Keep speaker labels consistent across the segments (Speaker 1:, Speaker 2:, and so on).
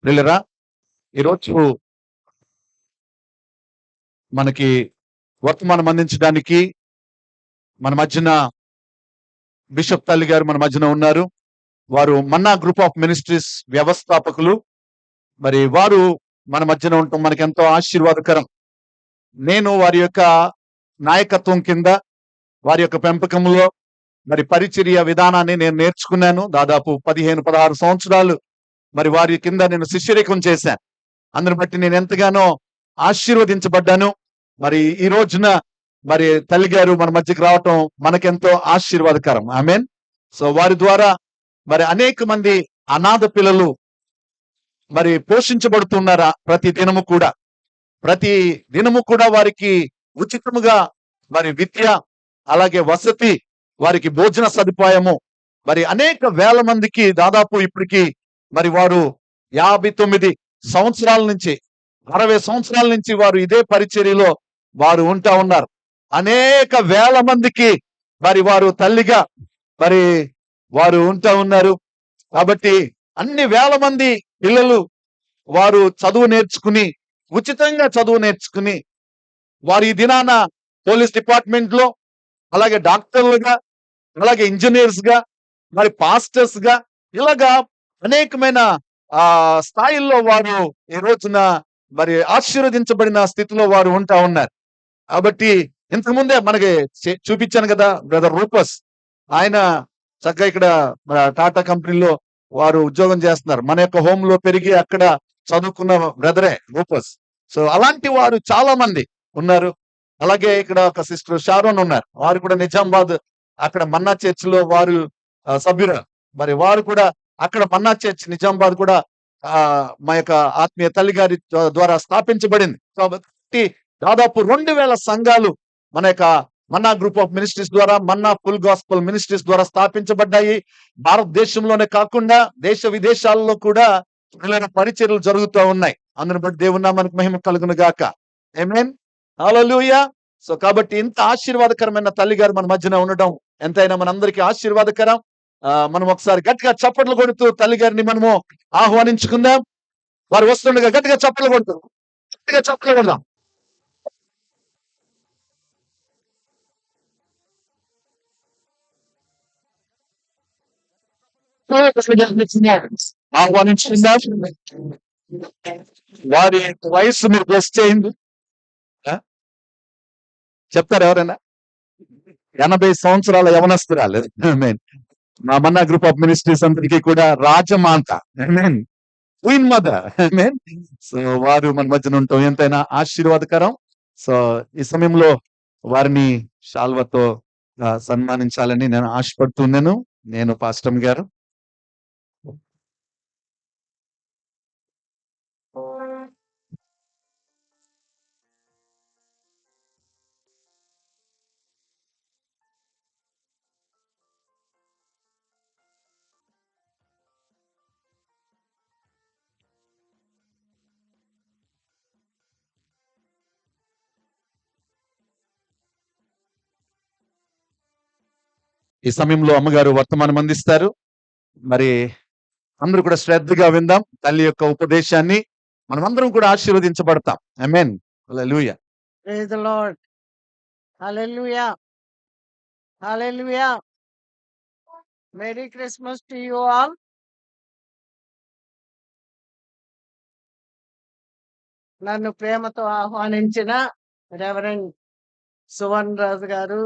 Speaker 1: ప్రియులరా, ఈరోజు మనకి వర్తమానం అందించడానికి మన మధ్యన బిషప్ తల్లి గారు మన మధ్యన ఉన్నారు. వారు మన్నా గ్రూప్ ఆఫ్ మినిస్ట్రీస్ వ్యవస్థాపకులు. మరి వారు మన మధ్యన ఉండటం మనకి ఎంతో ఆశీర్వాదకరం. నేను వారి యొక్క నాయకత్వం కింద, వారి యొక్క పెంపకంలో మరి పరిచర్య విధానాన్ని నేను నేర్చుకున్నాను. దాదాపు 15-16 సంవత్సరాలు మరి వారి కింద నేను శిష్యరికం చేశాను. అందుని బట్టి నేను ఎంతగానో ఆశీర్వదించబడ్డాను. మరి ఈ రోజున మరి తల్లి గారు మన మధ్యకి రావటం మనకెంతో ఆశీర్వాదకరం. ఆమేన్. సో వారి ద్వారా మరి అనేక మంది అనాథ పిల్లలు మరి పోషించబడుతున్నారా ప్రతి దినము కూడా వారికి ఉచితముగా మరి విద్య, అలాగే వసతి, వారికి భోజన సదుపాయము మరి అనేక వేల మందికి దాదాపు ఇప్పటికి మరి వారు 59 సంవత్సరాల నుంచి 60 సంవత్సరాల నుంచి వారు ఇదే పరిచర్యలో వారు ఉంటా ఉన్నారు. అనేక వేల మందికి మరి వారు తల్లిగా మరి వారు ఉంటా ఉన్నారు. కాబట్టి అన్ని వేల మంది పిల్లలు వారు ఉచితంగా చదువు నేర్చుకుని వారి ఈ దినాన పోలీస్ డిపార్ట్మెంట్ లో, అలాగే డాక్టర్లుగా, అలాగే ఇంజనీర్స్ గా, మరి పాస్టర్స్ గా, ఇలాగా అనేకమైన స్థాయిల్లో వారు ఈ రోజున మరి ఆశీర్వదించబడిన స్థితిలో వారు ఉంటా ఉన్నారు. కాబట్టి ఇంతకుముందే మనకి చూపించాను కదా బ్రదర్ రూపస్. ఆయన చక్కగా ఇక్కడ టాటా కంపెనీలో వారు ఉద్యోగం చేస్తున్నారు. మన యొక్క హోమ్ లో పెరిగి అక్కడ చదువుకున్న బ్రదరే రూపస్. సో అలాంటి వారు చాలా మంది ఉన్నారు. అలాగే ఇక్కడ ఒక సిస్టర్ షారోన్ ఉన్నారు. వారు కూడా నిజామాబాద్ అక్కడ మన్నా చర్చ్ లో వారు సభ్యురాలు. మరి వారు కూడా అక్కడ మన్నా చర్చ్ నిజామాబాద్ కూడా మా యొక్క ఆత్మీయ తల్లి గారి ద్వారా స్థాపించబడింది. కాబట్టి దాదాపు 2000 సంఘాలు మన యొక్క మన్నా గ్రూప్ ఆఫ్ మినిస్ట్రీస్ ద్వారా, మన్నా ఫుల్ గాస్పల్ మినిస్ట్రీస్ ద్వారా స్థాపించబడ్డాయి. భారతదేశంలోనే కాకుండా దేశ విదేశాల్లో కూడా పరిచర్యలు జరుగుతూ ఉన్నాయి. అందుని బట్టి దేవుని నామానికి మహిమ కలుగును గాక. ఆమేన్. హల్లెలూయా. సో కాబట్టి ఇంత ఆశీర్వాదకరమైన తల్లి గారు మన మధ్యన ఉండడం ఎంతైనా మనందరికీ ఆశీర్వాదకరం. మనం ఒకసారి గట్టిగా చప్పట్లు కొడుతూ తల్లి గారిని మనము ఆహ్వానించుకుందాం. వారు వస్తుండగా గట్టిగా చప్పట్లు కొడుతూ కొడదాం. ఆహ్వానించుకుందాం. వారి వయసు మీరు గెస్ చేయండి. చెప్తారు ఎవరైనా? 80 సంవత్సరాల యవనస్తురాలు. మా మన్నా గ్రూప్ ఆఫ్ మినిస్ట్రీస్ అందరికీ కూడా రాజమాత, క్వీన్ మదర్. సో వారు మన మధ్యన ఉండటం ఎంతైనా ఆశీర్వాదకరం. సో ఈ సమయంలో వారిని శాల్వతో సన్మానించాలని నేను ఆశపడుతున్నాను. నేను పాస్టర్ గారు. ఈ సమయంలో అమ్మగారు వర్తమానం అందిస్తారు. మరి అందరూ కూడా శ్రద్ధగా విందాం తల్లి యొక్క ఉపదేశాన్ని. మనమందరం కూడా ఆశీర్వదించబడతాం. Amen. Hallelujah.
Speaker 2: Praise the Lord. Hallelujah. Hallelujah. Merry Christmas to you all. నన్ను ప్రేమతో ఆహ్వానించిన రెవరెండ్ సువన్ రాజు గారు,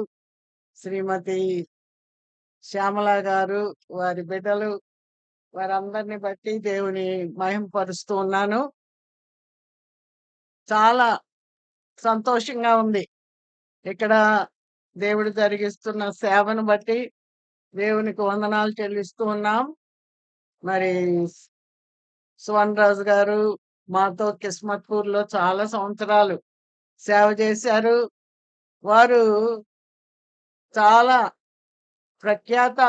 Speaker 2: శ్రీమతి శ్యామల గారు, వారి బిడ్డలు, వారందరిని బట్టి దేవుని మహిమపరుస్తూ ఉన్నాను. చాలా సంతోషంగా ఉంది. ఇక్కడ దేవుడు జరిగిస్తున్న సేవను బట్టి దేవునికి వందనాలు చెల్లిస్తూ ఉన్నాం. మరి సువన్ రాజు గారు మాతో కిస్మత్పూర్ లో చాలా సంవత్సరాలు సేవ చేశారు. వారు చాలా ప్రఖ్యాత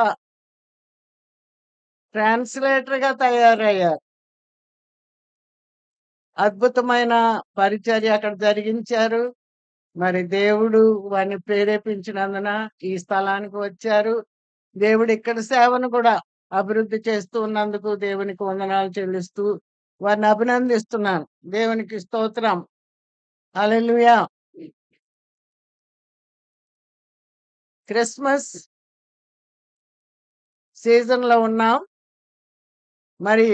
Speaker 2: ట్రాన్స్లేటర్ గా తయారయ్యారు. అద్భుతమైన పరిచర్య అక్కడ జరిగించారు. మరి దేవుడు వారిని ప్రేరేపించినందున ఈ స్థలానికి వచ్చారు. దేవుడు ఇక్కడ సేవను కూడా అభివృద్ధి చేస్తూ ఉన్నందుకు దేవునికి వందనాలు చెల్లిస్తూ వారిని అభినందిస్తున్నాను. దేవునికి స్తోత్రం. హల్లెలూయా. క్రిస్మస్ సీజన్‌లో ఉన్నాం. మరి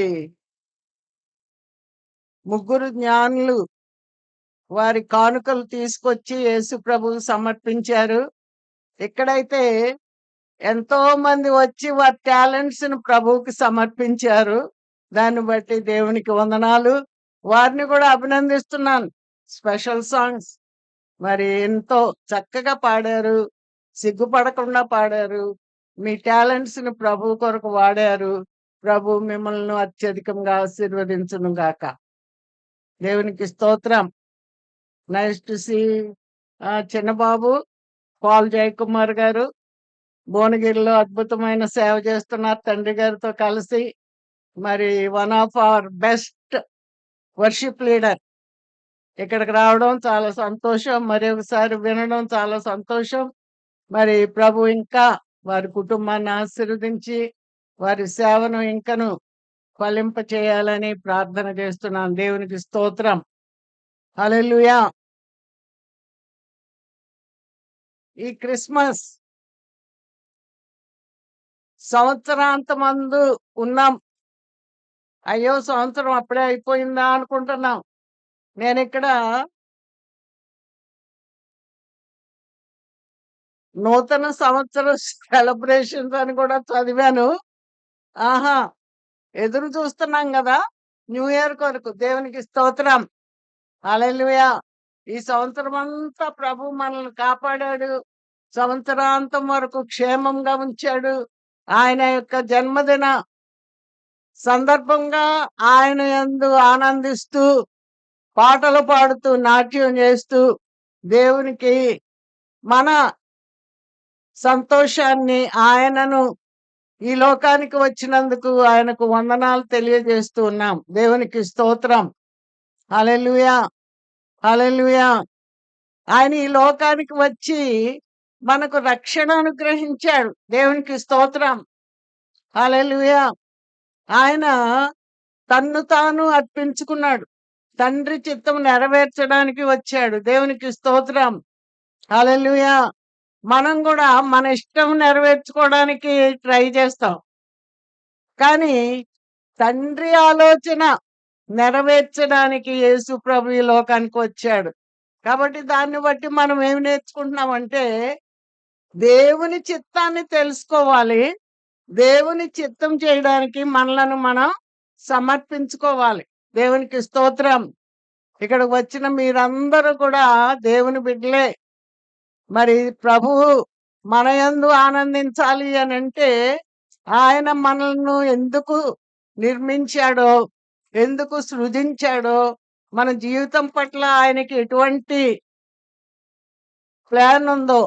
Speaker 2: ముగ్గురు జ్ఞానులు వారి కానుకలు తీసుకొచ్చి యేసు ప్రభువుకి సమర్పించారు. ఇక్కడైతే ఎంతో మంది వచ్చి వారి టాలెంట్స్‌ని ప్రభువుకి సమర్పించారు. దాన్ని బట్టి దేవునికి వందనాలు. వారిని కూడా అభినందిస్తున్నాను. స్పెషల్ సాంగ్స్ మరి ఎంతో చక్కగా పాడారు. సిగ్గుపడకుండా పాడారు. మీ టాలెంట్స్‌ని ప్రభువు కొరకు వాడారు. ప్రభు మిమ్మల్ని అత్యధికంగా ఆశీర్వదించును గాక. దేవునికి స్తోత్రం. Nice to see Chinnababu Paul Jayakumar గారు భువనగిరిలో అద్భుతమైన సేవ చేస్తున్నారు తండ్రి గారితో కలిసి. మరి one of our best worship leader ఇక్కడికి రావడం చాలా సంతోషం. మరి ఒకసారి వినడం చాలా సంతోషం. మరి ప్రభు ఇంకా వారి కుటుంబాన్ని ఆశీర్వదించి వారి సేవను ఇంకను ఫలింప చేయాలని ప్రార్థన చేస్తున్నాను. దేవునికి స్తోత్రం. హల్లెలూయా. ఈ క్రిస్మస్ సంవత్సరాంతమందు ఉన్నాం. అయ్యో సంవత్సరం అప్పుడే అయిపోయిందా అనుకుంటున్నాం. నేనిక్కడ నూతన సంవత్సర సెలబ్రేషన్స్ అని కూడా చదివాను. ఆహా! ఎదురు చూస్తున్నాం గదా! న్యూ ఇయర్ కొరకు. దేవునికి స్తోత్రం. హల్లెలూయా. ఈ సంవత్సరమంతా ప్రభు మనల్ని కాపాడాడు. సంవత్సరాంతం వరకు క్షేమంగా ఉంచాడు. ఆయన యొక్క జన్మదిన సందర్భంగా ఆయన యందు ఆనందిస్తూ, పాటలు పాడుతూ, నాట్యం చేస్తూ దేవునికి మన సంతోషాన్ని ఆయనను ఈ లోకానికి వచ్చినందుకు ఆయనకు వందనాలు తెలియజేస్తూ ఉన్నాం. దేవునికి స్తోత్రం. హల్లెలూయా. హల్లెలూయా. ఆయన ఈ లోకానికి వచ్చి మనకు రక్షణ అనుగ్రహించాడు. దేవునికి స్తోత్రం. హల్లెలూయా. ఆయన తన్ను తాను అర్పించుకున్నాడు. తండ్రి చిత్తం నెరవేర్చడానికి వచ్చాడు. దేవునికి స్తోత్రం. హల్లెలూయా. మనం కూడా మన ఇష్టం నెరవేర్చుకోవడానికి ట్రై చేస్తాం. కానీ తండ్రి ఆలోచన నెరవేర్చడానికి యేసు ప్రభు ఈ లోకానికి వచ్చాడు. కాబట్టి దాన్ని బట్టి మనం ఏమి నేర్చుకుంటున్నామంటే దేవుని చిత్తాన్ని తెలుసుకోవాలి. దేవుని చిత్తం చేయడానికి మనలను మనం సమర్పించుకోవాలి. దేవునికి స్తోత్రం. ఇక్కడికి వచ్చిన మీరందరూ కూడా దేవుని బిడ్డలే. మరి ప్రభువు మన యందు ఆనందించాలి అనంటే ఆయన మనల్ని ఎందుకు నిర్మించాడో, ఎందుకు సృజించాడో, మన జీవితం పట్ల ఆయనకి ఎటువంటి ప్లాన్ ఉందో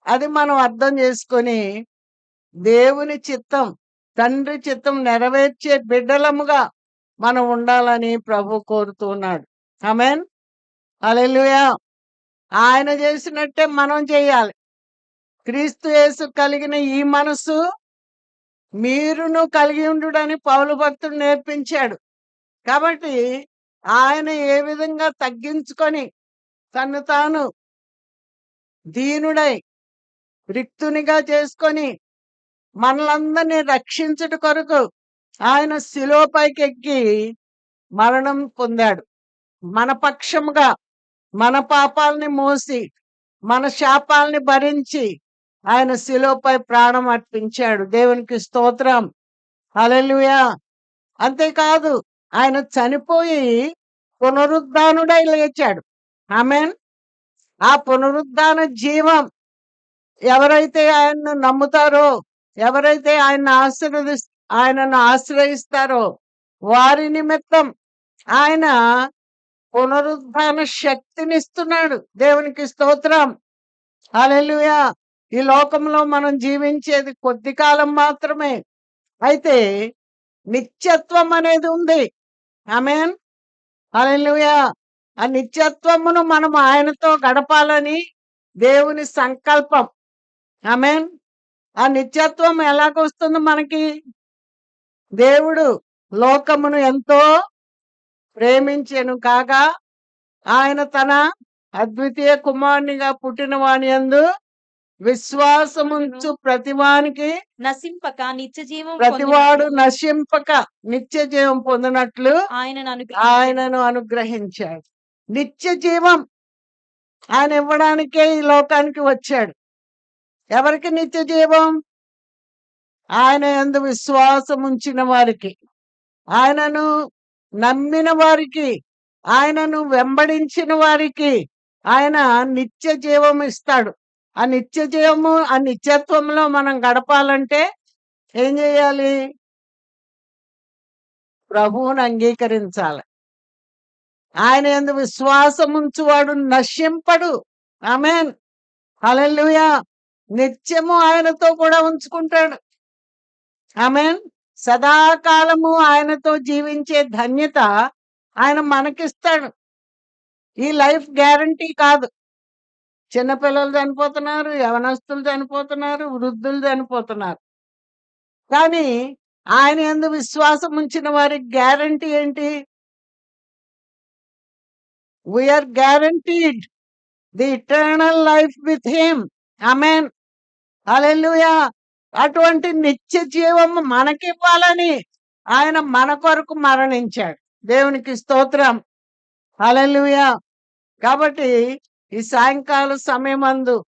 Speaker 2: అది మనం అర్థం చేసుకొని దేవుని చిత్తం, తండ్రి చిత్తం నెరవేర్చే బిడ్డలముగా మనం ఉండాలని ప్రభు కోరుతున్నాడు. ఆమేన్. హల్లెలూయా. ఆయన చేసినట్టే మనం చేయాలి. క్రీస్తు యేసు కలిగిన ఈ మనసు మీరును కలిగి ఉండుడని పౌలు భక్తుడు నేర్పించాడు. కాబట్టి ఆయన ఏ విధంగా తగ్గించుకొని తన్ను తాను దీనుడై రిక్తునిగా చేసుకొని మనలందరినీ రక్షించుట కొరకు ఆయన శిలువపైకి ఎక్కి మరణం పొందాడు. మన పక్షముగా మన పాపాలని మోసి మన శాపాలని భరించి ఆయన శిలువపై ప్రాణం అర్పించాడు. దేవునికి స్తోత్రం. హల్లెలూయా. అంతేకాదు ఆయన చనిపోయి పునరుద్ధానుడై లేచాడు. ఆమేన్. ఆ పునరుద్ధాన జీవం ఎవరైతే ఆయన్ను నమ్ముతారో, ఎవరైతే ఆయనను ఆశ్రయిస్తారో వారి నిమిత్తం ఆయన పునరుద్ధాన శక్తినిస్తున్నాడు. దేవునికి స్తోత్రం. హల్లెలూయా. ఈ లోకంలో మనం జీవించేది కొద్ది కాలం మాత్రమే. అయితే నిత్యత్వం అనేది ఉంది. ఆమేన్. హల్లెలూయా. ఆ నిత్యత్వమును మనం ఆయనతో గడపాలని దేవుని సంకల్పం. ఆమేన్. ఆ నిత్యత్వం ఎలాగొస్తుంది మనకి? దేవుడు లోకమును ఎంతో ప్రేమించెను కాగా ఆయన తన అద్వితీయ కుమారునిగా పుట్టిన వాని యందు విశ్వాసముంచు ప్రతివానికి
Speaker 3: నశింపక నిత్య జీవం
Speaker 2: ప్రతివాడు నశింపక నిత్య జీవం పొందినట్లు
Speaker 3: ఆయనను
Speaker 2: ఆయనను అనుగ్రహించాడు. నిత్య జీవం ఆయన ఇవ్వడానికే ఈ లోకానికి వచ్చాడు. ఎవరికి నిత్య జీవం? ఆయన యందు విశ్వాసం ఉంచిన వారికి, ఆయనను నమ్మిన వారికి, ఆయనను వెంబడించిన వారికి ఆయన నిత్య జీవం ఇస్తాడు. ఆ నిత్య జీవము, ఆ నిత్యత్వంలో మనం గడపాలంటే ఏం చేయాలి? ప్రభువుని అంగీకరించాలి. ఆయన యందు విశ్వాసం ఉంచువాడు నశింపడు. ఆమేన్, హల్లెలూయా. నిత్యము ఆయనతో కూడా ఉంచుకుంటాడు. ఆమేన్. సదాకాలము ఆయనతో జీవించే ధన్యత ఆయన మనకిస్తాడు. ఈ లైఫ్ గ్యారంటీ కాదు. చిన్నపిల్లలు చనిపోతున్నారు, యవనస్తులు చనిపోతున్నారు, వృద్ధులు చనిపోతున్నారు. కానీ ఆయన యందు విశ్వాసం ఉంచిన వారికి గ్యారంటీ ఏంటి? We are guaranteed the eternal life with him. Amen, hallelujah. అటువంటి నిత్య జీవం మనకివ్వాలని ఆయన మన కొరకు మరణించాడు. దేవునికి స్తోత్రం, హల్లెలూయా. కాబట్టి ఈ సాయంకాల సమయమందు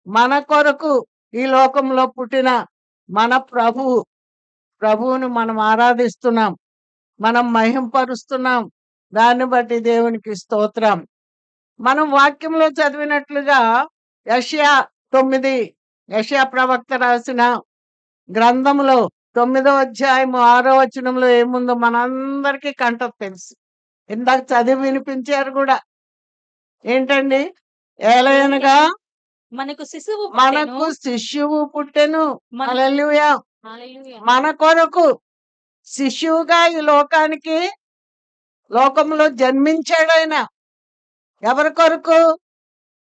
Speaker 2: మన కొరకు ఈ లోకంలో పుట్టిన మన ప్రభువును మనం ఆరాధిస్తున్నాం, మనం మహింపరుస్తున్నాం. దాన్ని బట్టి దేవునికి స్తోత్రం. మనం వాక్యంలో చదివినట్లుగా యెషయా 9, యెషయా ప్రవక్త రాసిన గ్రంథంలో 9వ అధ్యాయము 6వ వచనంలో ఏముందో మనందరికీ కంఠం తెలుసు. ఇందాక చదివి వినిపించారు కూడా. ఏంటండి? ఏలయనగా
Speaker 3: మనకు శిశువు
Speaker 2: మనకు శిష్యువు పుట్టెను.
Speaker 3: మన-
Speaker 2: హల్లెలూయా.
Speaker 3: హల్లెలూయా.
Speaker 2: మన కొరకు శిష్యువుగా ఈ లోకంలో జన్మించాడు ఆయన. ఎవరి కొరకు?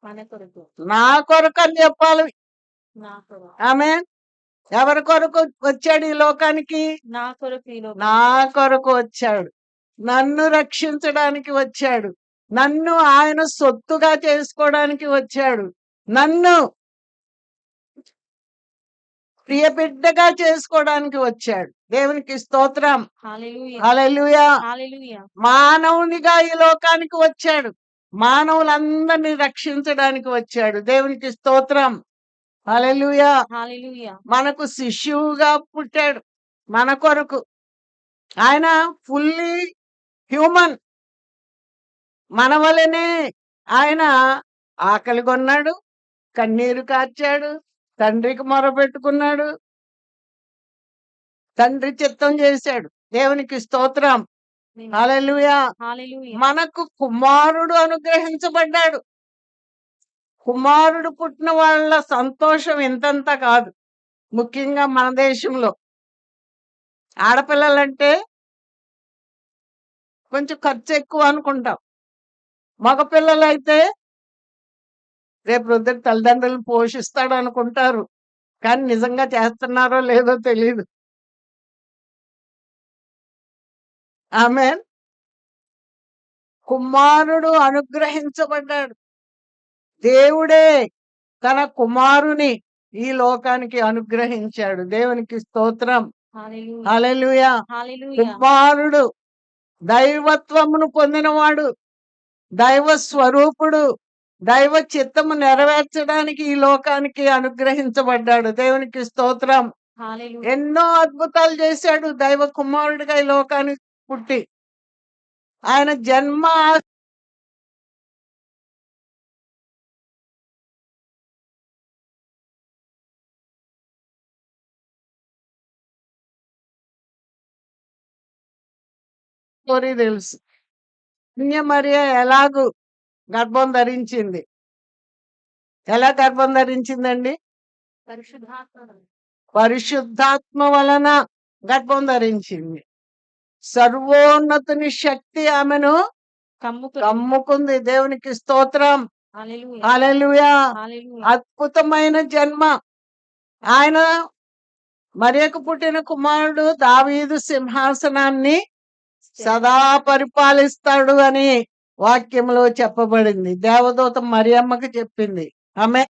Speaker 3: మన కొరకు,
Speaker 2: నా కొరకు అని చెప్పాలి.
Speaker 3: నా కొరకు,
Speaker 2: ఆమె ఎవరి కొరకు వచ్చాడు ఈ లోకానికి?
Speaker 3: నా కొరకు ఈ లోకం.
Speaker 2: నా కొరకు వచ్చాడు. నన్ను రక్షించడానికి వచ్చాడు. నన్ను ఆయన సొత్తుగా చేసుకోవడానికి వచ్చాడు. నన్ను ప్రియ బిడ్డగా చేసుకోవడానికి వచ్చాడు. దేవునికి స్తోత్రం,
Speaker 3: హల్లెలూయా.
Speaker 2: హల్లెలూయా.
Speaker 3: హల్లెలూయా.
Speaker 2: మానవునిగా ఈ లోకానికి వచ్చాడు. మానవులందరినీ రక్షించడానికి వచ్చాడు. దేవునికి స్తోత్రం, హల్లెలూయా.
Speaker 3: హల్లెలూయా.
Speaker 2: మనకు శిష్యువుగా పుట్టాడు మన కొరకు. ఆయన ఫుల్లీ హ్యూమన్. మన వలనే ఆయన ఆకలి కొన్నాడు, కన్నీరు కార్చాడు, తండ్రికి మొరపెట్టుకున్నాడు, తండ్రి చిత్తం చేశాడు. దేవునికి స్తోత్రం, హల్లెలూయా.
Speaker 3: హల్లెలూయా.
Speaker 2: మనకు కుమారుడు అనుగ్రహించబడ్డాడు. కుమారుడు పుట్టిన వాళ్ళ సంతోషం ఇంతంత కాదు. ముఖ్యంగా మన దేశంలో ఆడపిల్లలంటే కొంచెం ఖర్చు ఎక్కువ అనుకుంటాం. మగపిల్లలైతే రేపు వృద్ధుడు తల్లిదండ్రులను పోషిస్తాడు అనుకుంటారు. కానీ నిజంగా చేస్తున్నారో లేదో తెలియదు. ఆమేన్. కుమారుడు అనుగ్రహించబడ్డాడు. దేవుడే తన కుమారుని ఈ లోకానికి అనుగ్రహించాడు. దేవునికి స్తోత్రం,
Speaker 3: హల్లెలూయా.
Speaker 2: హల్లెలూయా.
Speaker 3: హల్లెలూయా.
Speaker 2: కుమారుడు దైవత్వమును పొందినవాడు, దైవ స్వరూపుడు, దైవ చిత్తము నెరవేర్చడానికి ఈ లోకానికి అనుగ్రహించబడ్డాడు. దేవునికి స్తోత్రం.
Speaker 3: హల్లెలూయా.
Speaker 2: ఎన్నో అద్భుతాలు చేశాడు దైవ కుమారుడిగా ఈ లోకానికి పుట్టి. ఆయన జన్మ స్టోరీ తెలుసు. మరియ ఎలాగూ గర్భం ధరించింది. ఎలా గర్భం ధరించిందండి?
Speaker 3: పరిశుద్ధాత్మ
Speaker 2: పరిశుద్ధాత్మ వలన గర్భం ధరించింది. సర్వోన్నతుని శక్తి ఆమెను కమ్ముకుంది. దేవునికి స్తోత్రం,
Speaker 3: హల్లెలూయా.
Speaker 2: హల్లెలూయా.
Speaker 3: హల్లెలూయా.
Speaker 2: అద్భుతమైన జన్మ. ఆయన మరియకు పుట్టిన కుమారుడు దావీదు సింహాసనాన్ని సదా పరిపాలిస్తాడు అని వాక్యంలో చెప్పబడింది. దేవదూత మరియమ్మకి చెప్పింది. ఆమె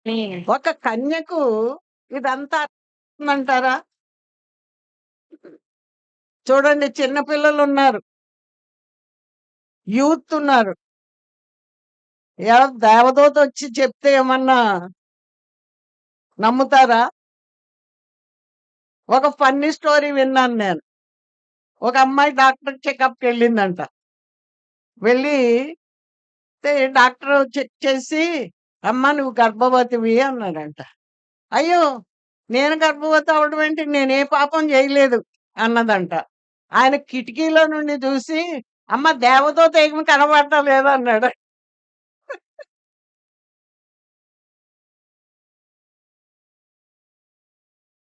Speaker 3: ఆమేన్.
Speaker 2: ఒక కన్యకు ఇదంతా అంటారా? చూడండి, చిన్నపిల్లలు ఉన్నారు, యూత్ ఉన్నారు. దేవదూత వచ్చి చెప్తే ఏమన్నా నమ్ముతారా? ఒక ఫన్నీ స్టోరీ విన్నాను నేను. ఒక అమ్మాయి డాక్టర్ చెకప్కి వెళ్ళిందంట. వెళ్ళి డాక్టర్ చెక్ చేసి, అమ్మ నువ్వు గర్భవతివి అన్నాడంట. అయ్యో, నేను గర్భవతి అవడం ఏంటి, నేనే పాపం చేయలేదు అన్నదంట. ఆయన కిటికీలో నుండి చూసి, అమ్మ దేవదూత ఏమి కనబడటం లేదు అన్నాడు.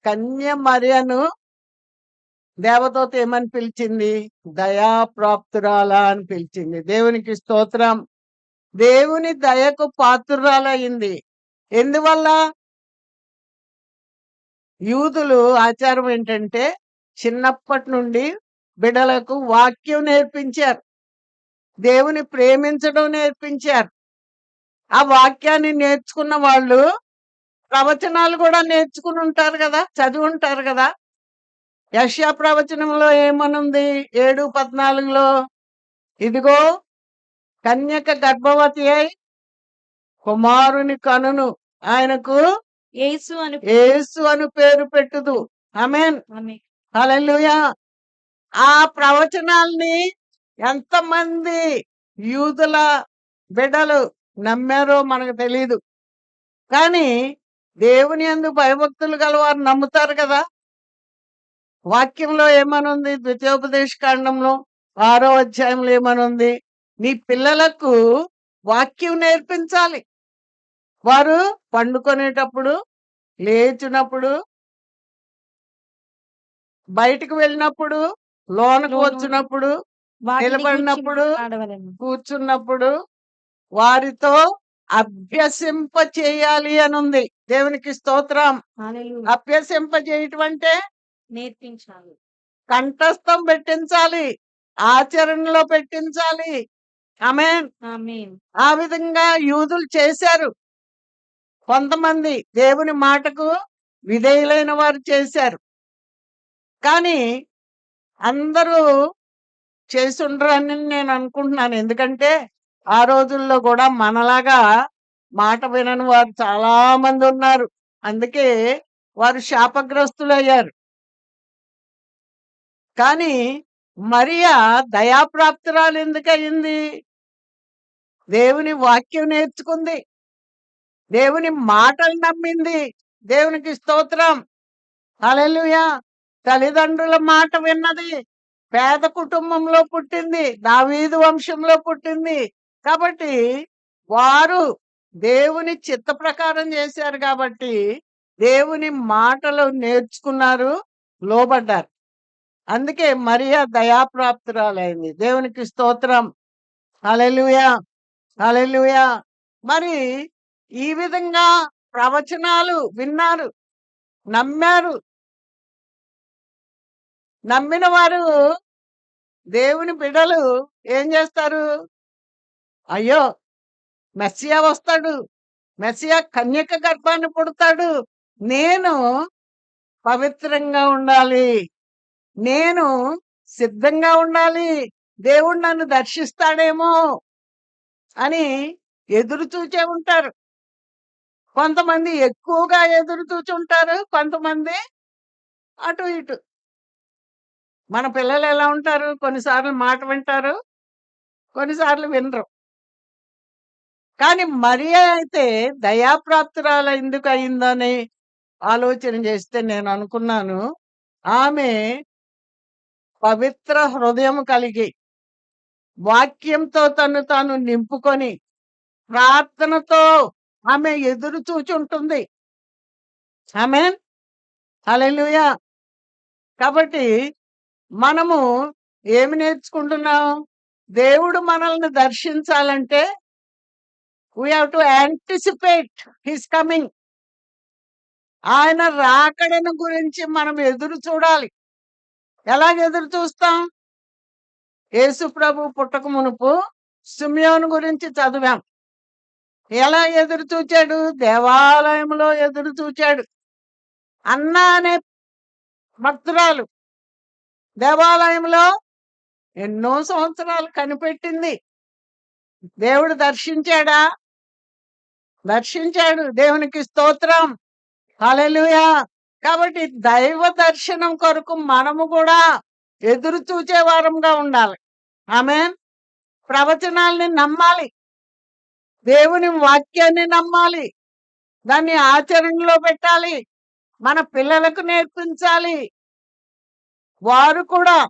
Speaker 2: కన్య మరియను దేవదూత ఏమని పిలిచింది? దయాప్రాప్తురాల అని పిలిచింది. దేవునికి స్తోత్రం. దేవుని దయకు పాత్రురాలయ్యింది. ఎందువల్ల? యూదులు ఆచారం ఏంటంటే చిన్నప్పటి నుండి బిడ్డలకు వాక్యం నేర్పించారు, దేవుని ప్రేమించడం నేర్పించారు. ఆ వాక్యాన్ని నేర్చుకున్న వాళ్ళు ప్రవచనాలు కూడా నేర్చుకుని ఉంటారు కదా, చదివి ఉంటారు కదా. యెషయా ప్రవచనంలో ఏమనుంది? 7:14లో, ఇదిగో కన్యక గర్భవతి అయి కుమారుని కనును, ఆయనకు
Speaker 3: యేసు అని
Speaker 2: యేసు అను పేరు పెట్టుదు. ఆమేన్.
Speaker 3: ఆమేన్.
Speaker 2: హల్లెలూయా. ఆ ప్రవచనాల్ని ఎంతమంది యూదుల బిడ్డలు నమ్మారో మనకు తెలీదు. కానీ దేవుని యందు భయభక్తులు గలవారు నమ్ముతారు కదా. వాక్యంలో ఏమనుంది? ద్వితీయోపదేశ కాండంలో 6వ అధ్యాయంలో ఏమనుంది? నీ పిల్లలకు వాక్యం నేర్పించాలి. వారు పండుకొనేటప్పుడు, లేచినప్పుడు, బయటికి వెళ్ళినప్పుడు, లోనకు
Speaker 3: లోను
Speaker 2: వచ్చినప్పుడు,
Speaker 3: వాటిని గూర్చి
Speaker 2: నిలబడినప్పుడు,
Speaker 3: మాట్లాడవలెను.
Speaker 2: కూర్చున్నప్పుడు వారితో అభ్యసింప చేయాలి అని ఉంది. దేవునికి స్తోత్రం.
Speaker 3: హల్లెలూయా.
Speaker 2: అభ్యసింప చేయటం అంటే
Speaker 3: నేర్పించాలి.
Speaker 2: కంఠస్థం పెట్టించాలి, ఆచరణలో పెట్టించాలి. ఆమేన్.
Speaker 3: ఆమేన్.
Speaker 2: ఆ విధంగా యూదులు చేశారు. కొంతమంది దేవుని మాటకు విధేయులైన వారు చేశారు. కానీ అందరూ చేసుండరని నేను అనుకుంటున్నాను. ఎందుకంటే ఆ రోజుల్లో కూడా మనలాగా మాట వినని వారు చాలా మంది ఉన్నారు. అందుకే వారు శాపగ్రస్తులయ్యారు. కానీ మరియా దయాప్రాప్తురాలు ఎందుకయింది? దేవుని వాక్యం నేర్చుకుంది, దేవుని మాటలు నమ్మింది. దేవునికి స్తోత్రం. హల్లెలూయా. తల్లిదండ్రుల మాట విన్నది. పేద కుటుంబంలో పుట్టింది, దావీదు వంశంలో పుట్టింది. కాబట్టి వారు దేవుని చిత్త ప్రకారం చేశారు కాబట్టి దేవుని మాటలు నేర్చుకున్నారు, లోబడ్డారు. అందుకే మరియా దయాప్రాప్తురాలైంది. దేవునికి స్తోత్రం. హల్లెలూయా. హల్లెలూయా. మరి ఈ విధంగా ప్రవచనాలు విన్నారు, నమ్మారు. నమ్మిన వారు దేవుని బిడ్డలు ఏం చేస్తారు? అయ్యో, మెస్సియా వస్తాడు, మెస్సియా కన్యక గర్భాన్ని పుడతాడు, నేను పవిత్రంగా ఉండాలి, నేను సిద్ధంగా ఉండాలి, దేవుడు నన్ను దర్శిస్తాడేమో అని ఎదురు చూచే ఉంటారు. కొంతమంది ఎక్కువగా ఎదురు చూచుంటారు, కొంతమంది అటు ఇటు. మన పిల్లలు ఎలా ఉంటారు? కొన్నిసార్లు మాట వింటారు, కొన్నిసార్లు వినరు. కానీ మరియా అయితే దయాప్రాప్తురాలు ఎందుకు అయిందని ఆలోచన చేస్తే నేను అనుకున్నాను, ఆమె పవిత్ర హృదయం కలిగి వాక్యంతో తను తాను నింపుకొని ప్రార్థనతో ఆమె ఎదురు చూచుంటుంది. ఆమేన్. హల్లెలూయా. కాబట్టి మనము ఏమి నేర్చుకుంటున్నాం? దేవుడు మనల్ని దర్శించాలంటే we have to anticipate his coming. ఆయన రాకడను గురించి మనం ఎదురు చూడాలి. ఎలాగ ఎదురు చూస్తాం? యేసు ప్రభు పుట్టక మునుపు సిమియోను గురించి చదివాం. ఎలా ఎదురు చూచాడు? దేవాలయంలో ఎదురు చూచాడు. అన్న అనే భక్తురాలు దేవాలయంలో ఎన్నో సంవత్సరాలు కనిపెట్టింది. దేవుడు దర్శించాడా? దర్శించాడు. దేవునికి స్తోత్రం. హల్లెలూయా. కాబట్టి దైవ దర్శనం కొరకు మనము కూడా ఎదురు చూచే వారంగా ఉండాలి. ఆమేన్. ప్రవచనాల్ని నమ్మాలి. దేవుని వాక్యాన్ని నమ్మాలి. దాన్ని ఆచరణలో పెట్టాలి. మన పిల్లలకు నేర్పించాలి. వారు కూడా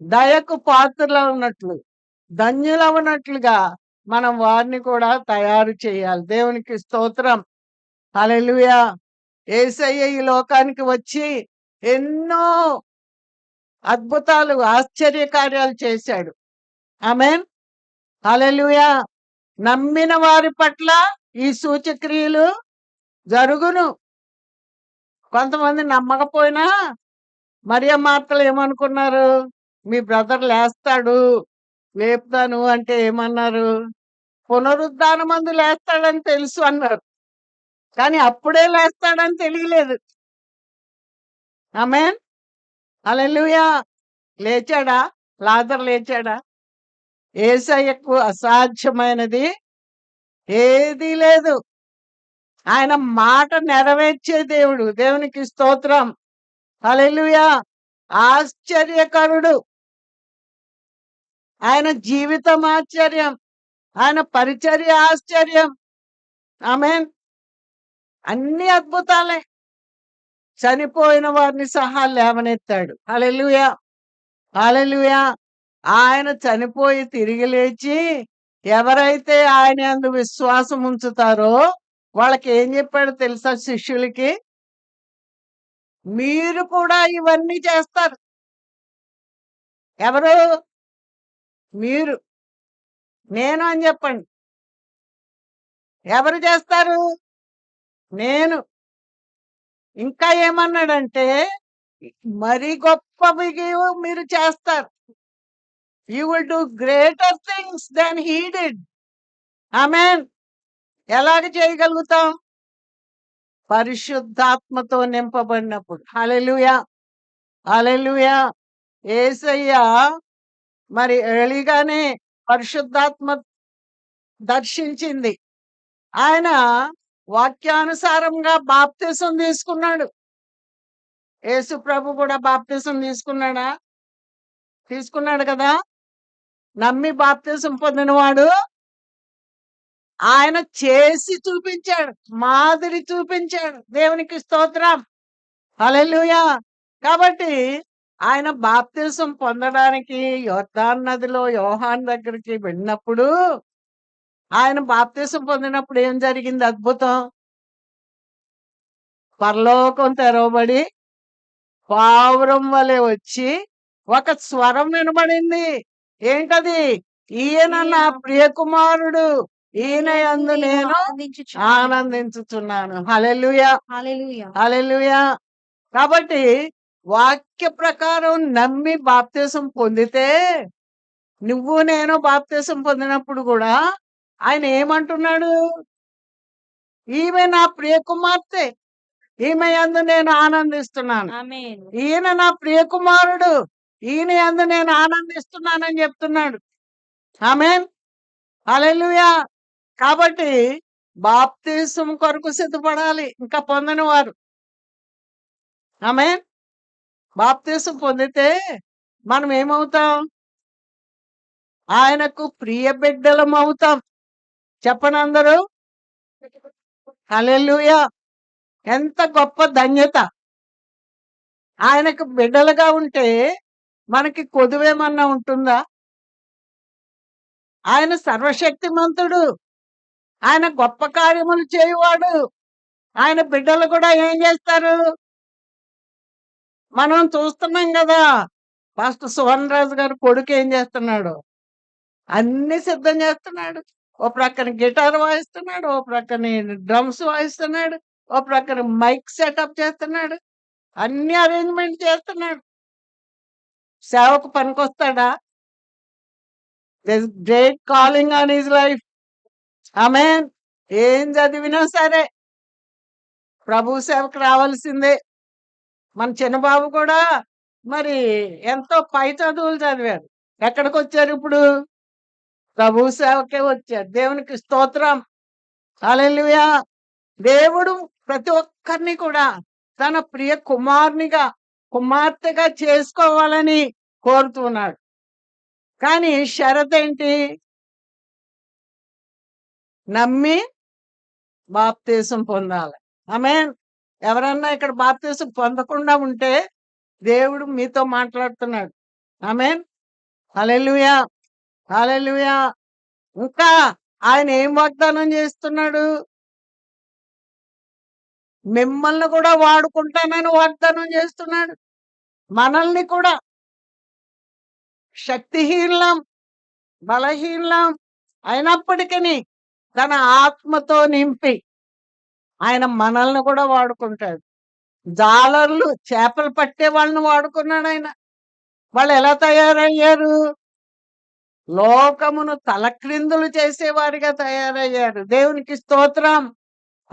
Speaker 2: దయకు పాత్రులవునట్లు, ధన్యులవునట్లుగా మనం వారిని కూడా తయారు చేయాలి. దేవునికి స్తోత్రం. హల్లెలూయా. యేసయ్య ఈ లోకానికి వచ్చి ఎన్నో అద్భుతాలు, ఆశ్చర్య కార్యాలు చేశాడు. ఆమేన్. హల్లెలూయా. నమ్మిన వారి పట్ల ఈ సూచక్రియలు జరుగును. కొంతమంది నమ్మకపోయినా మరియ మార్తలు ఏమనుకున్నారు? మీ బ్రదర్ లేస్తాడు, లేపుతాను అంటే ఏమన్నారు? పునరుద్ధానమందు లేస్తాడని తెలుసు అన్నారు. కానీ అప్పుడే లేస్తాడని తెలియలేదు. ఆమేన్. హల్లెలూయా. లేచాడా? లాజరు లేచాడా? యేసయ్యకు అసాధ్యమైనది ఏదీ లేదు. ఆయన మాట నెరవేర్చే దేవుడు. దేవునికి స్తోత్రం. హల్లెలూయా. ఆశ్చర్యకరుడు. ఆయన జీవితం ఆశ్చర్యం. ఆయన పరిచర్య ఆశ్చర్యం. ఆమేన్. అన్ని అద్భుతాలే. చనిపోయిన వారిని సహా లేవనెత్తాడు. హల్లెలూయా. హల్లెలూయా. ఆయన చనిపోయి తిరిగి లేచి ఎవరైతే ఆయన యందు విశ్వాసం ఉంచుతారో వాళ్ళకి ఏం చెప్పాడు తెలుసా? శిష్యులకి, మీరు కూడా ఇవన్నీ చేస్తారు. ఎవరు? మీరు. నేను అని చెప్పండి. ఎవరు చేస్తారు? నేను. ఇంకా ఏమన్నాడంటే, మరి గొప్పవి మీరు చేస్తారు. You will do greater things then he did. Amen. ఎలాగ చేయగలుగుతాం? పరిశుద్ధాత్మతో నింపబడినప్పుడు. హల్లెలూయా. హల్లెలూయా. యేసయ్య మరి ఎర్లీగానే పరిశుద్ధాత్మ దర్శించింది. ఆయన వాక్యానుసారంగా బాప్తిసం తీసుకున్నాడు. యేసు ప్రభు కూడా బాప్తిసం తీసుకున్నాడా? తీసుకున్నాడు కదా. నమ్మి బాప్తిసం పొందినవాడు ఆయన చేసి చూపించాడు, మాదిరి చూపించాడు. దేవునికి స్తోత్రం. హల్లెలూయా. కాబట్టి ఆయన బాప్తిసం పొందడానికి యొర్దాను నదిలో యోహాను దగ్గరికి వెళ్ళినప్పుడు, ఆయన బాప్తిసం పొందినప్పుడు ఏం జరిగింది? అద్భుతం. పరలోకం తెరవబడి పావురం వలె వచ్చి ఒక స్వరం వినబడింది. ఏంటది? ఈయన నా ప్రియకుమారుడు, ఈయన యందు నేను ఆనందించుచున్నాను. హల్లెలూయా.
Speaker 3: హల్లెలూయా.
Speaker 2: హల్లెలూయా. కాబట్టి వాక్య ప్రకారం నమ్మి బాప్తిసం పొందితే, నువ్వు నేను బాప్తిసం పొందినప్పుడు కూడా ఆయన ఏమంటున్నాడు? ఈమె నా ప్రియ కుమార్తె, ఈమె యందు నేను ఆనందిస్తున్నాను.
Speaker 3: ఆమేన్.
Speaker 2: ఈయన నా ప్రియ కుమారుడు, ఈయన యందు నేను ఆనందిస్తున్నానని చెప్తున్నాడు. ఆమేన్. హల్లెలూయా. కాబట్టి బాప్తిసం కొరకు సిద్ధపడాలి ఇంకా పొందని వారు. ఆమేన్. బాప్తిసం పొందితే మనం ఏమవుతాం? ఆయనకు ప్రియ బిడ్డలం అవుతాం. చెప్పండి అందరూ. హల్లెలూయా. ఎంత గొప్ప ధన్యత. ఆయనకు బిడ్డలుగా ఉంటే మనకి కొదువేమన్నా ఉంటుందా? ఆయన సర్వశక్తిమంతుడు. ఆయన గొప్ప కార్యములు చేయువాడు. ఆయన బిడ్డలు కూడా ఏం చేస్తారు? మనం చూస్తున్నాం కదా. పాస్టర్ సువర్ణ రాజు గారు కొడుకు ఏం చేస్తున్నాడు? అన్ని సిద్ధం చేస్తున్నాడు. ఓ ప్రక్కన గిటార్ వాయిస్తున్నాడు, ఓ ప్రక్కన డ్రమ్స్ వాయిస్తున్నాడు, ఓ ప్రక్కన మైక్ సెటప్ చేస్తున్నాడు, అన్ని అరేంజ్మెంట్ చేస్తున్నాడు. సేవకు పనికొస్తాడా? Great calling on his life. Amen. ఏం చదివినా సరే ప్రభు సేవకు రావాల్సిందే. మన చిన్నబాబు కూడా మరి ఎంతో పై చదువులు చదివారు. ఎక్కడికి వచ్చారు ఇప్పుడు? ప్రభు సేవకే వచ్చారు. దేవునికి స్తోత్రం. హల్లెలూయా. దేవుడు ప్రతి ఒక్కరిని కూడా తన ప్రియ కుమారునిగా కుమార్తెగా చేసుకోవాలని కోరుతున్నాడు. కానీ షరత్ ఏంటి? నమ్మి బాప్తీసం పొందాలి. ఆమేన్. ఎవరన్నా ఇక్కడ బాప్తీసం పొందకుండా ఉంటే దేవుడు మీతో మాట్లాడుతున్నాడు. ఆమేన్. హల్లెలూయా. హల్లెలూయా. ఇంకా ఆయన ఏం వాగ్దానం చేస్తున్నాడు? మిమ్మల్ని కూడా వాడుకుంటానని వాగ్దానం చేస్తున్నాడు. మనల్ని కూడా శక్తిహీనం, బలహీనం అయినప్పటికీ తన ఆత్మతో నింపి ఆయన మనల్ని కూడా వాడుకుంటాడు. జాలర్లు చేపలు పట్టే వాళ్ళని వాడుకున్నాడు ఆయన. వాళ్ళు ఎలా తయారయ్యారు? లోకమును తలక్రిందులు చేసేవారిగా తయారయ్యారు. దేవునికి స్తోత్రం.